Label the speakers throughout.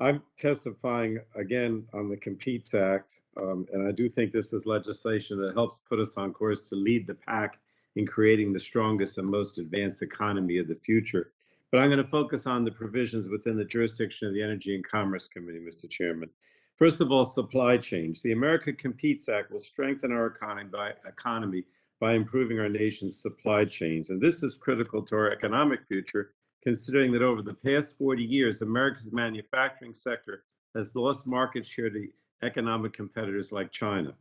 Speaker 1: I'm testifying again on the Competes Act, and I do think this is legislation that helps put us on course to lead the pack in creating the strongest and most advanced economy of the future. But I'm going to focus on the provisions within the jurisdiction of the Energy and Commerce Committee, Mr. Chairman. First of all, supply chains. The America Competes Act will strengthen our economy by improving our nation's supply chains. And this is critical to our economic future, considering that over the past 40 years, America's manufacturing sector has lost market share to economic competitors like China.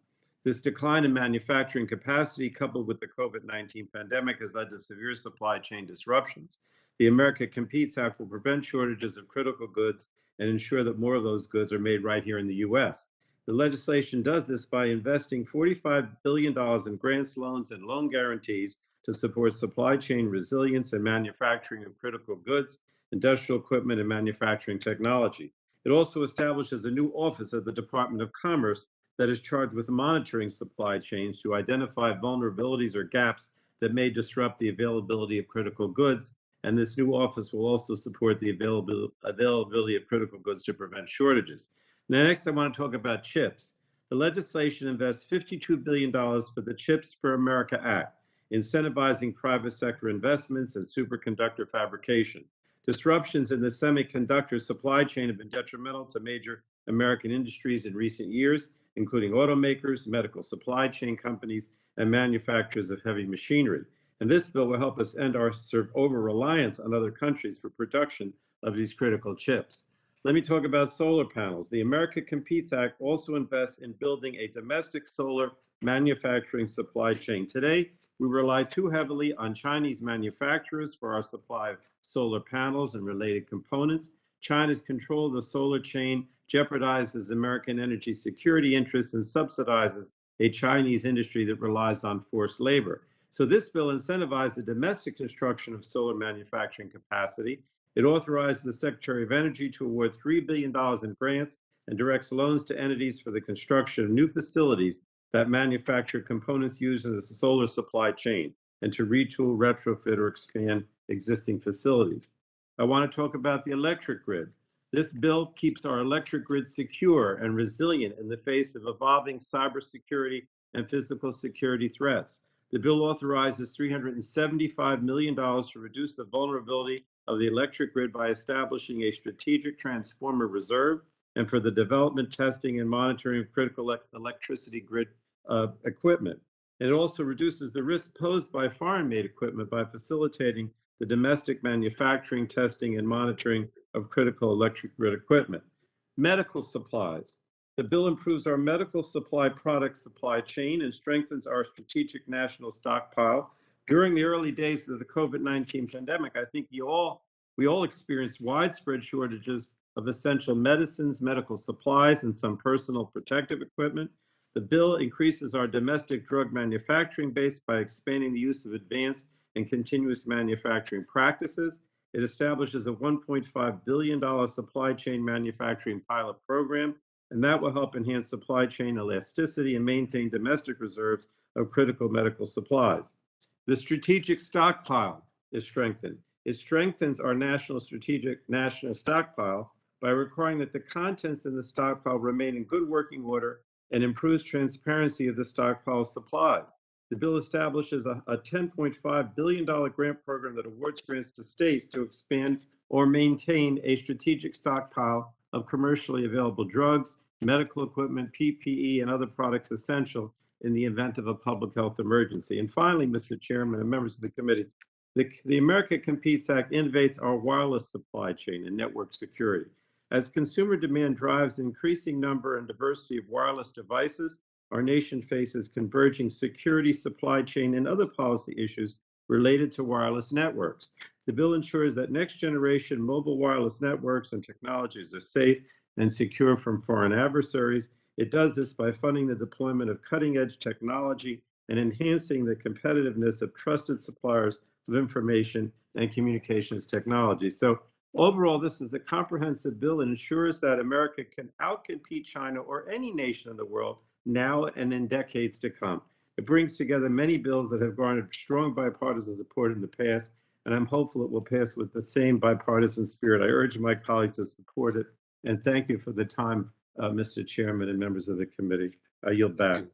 Speaker 1: This decline in manufacturing capacity, coupled with the COVID-19 pandemic, has led to severe supply chain disruptions. The America Competes Act will prevent shortages of critical goods and ensure that more of those goods are made right here in the U.S. The legislation does this by investing $45 billion in grants, loans, and loan guarantees to support supply chain resilience and manufacturing of critical goods, industrial equipment, and manufacturing technology. It also establishes a new office at the Department of Commerce that is charged with monitoring supply chains to identify vulnerabilities or gaps that may disrupt the availability of critical goods. And this new office will also support the availability of critical goods to prevent shortages. Now, next, I want to talk about chips. The legislation invests $52 billion for the Chips for America Act, incentivizing private sector investments in superconductor fabrication. Disruptions in the semiconductor supply chain have been detrimental to major American industries in recent years, including automakers, medical supply chain companies, and manufacturers of heavy machinery. And this bill will help us end our over-reliance on other countries for production of these critical chips. Let me talk about solar panels. The America Competes Act also invests in building a domestic solar manufacturing supply chain. Today, we rely too heavily on Chinese manufacturers for our supply of solar panels and related components. China's control of the solar chain jeopardizes American energy security interests and subsidizes a Chinese industry that relies on forced labor. So this bill incentivizes the domestic construction of solar manufacturing capacity. It authorizes the Secretary of Energy to award $3 billion in grants and directs loans to entities for the construction of new facilities that manufacture components used in the solar supply chain and to retool, retrofit, or expand existing facilities. I want to talk about the electric grid. This bill keeps our electric grid secure and resilient in the face of evolving cybersecurity and physical security threats. The bill authorizes $375 million to reduce the vulnerability of the electric grid by establishing a strategic transformer reserve and for the development, testing, and monitoring of critical electricity grid equipment. It also reduces the risk posed by foreign-made equipment by facilitating the domestic manufacturing, testing, and monitoring of critical electric grid equipment. Medical supplies. The bill improves our medical supply product supply chain and strengthens our strategic national stockpile. During the early days of the COVID-19 pandemic, I think we all experienced widespread shortages of essential medicines, medical supplies, and some personal protective equipment. The bill increases our domestic drug manufacturing base by expanding the use of advanced and continuous manufacturing practices. It establishes a $1.5 billion supply chain manufacturing pilot program, and that will help enhance supply chain elasticity and maintain domestic reserves of critical medical supplies. The strategic stockpile is strengthened. It strengthens our national stockpile by requiring that the contents in the stockpile remain in good working order and improves transparency of the stockpile supplies. The bill establishes a $10.5 billion grant program that awards grants to states to expand or maintain a strategic stockpile of commercially available drugs, medical equipment, PPE, and other products essential in the event of a public health emergency. And finally, Mr. Chairman and members of the committee, the America Competes Act innovates our wireless supply chain and network security. As consumer demand drives an increasing number and diversity of wireless devices, our nation faces converging security, supply chain, and other policy issues related to wireless networks. The bill ensures that next generation mobile wireless networks and technologies are safe and secure from foreign adversaries. It does this by funding the deployment of cutting-edge technology and enhancing the competitiveness of trusted suppliers of information and communications technology. So overall, this is a comprehensive bill and ensures that America can outcompete China or any nation in the world now and in decades to come. It brings together many bills that have garnered strong bipartisan support in the past, and I'm hopeful it will pass with the same bipartisan spirit. I urge my colleagues to support it And thank you for the time, Mr. Chairman and members of the committee. I yield
Speaker 2: Thank
Speaker 1: back.
Speaker 2: you.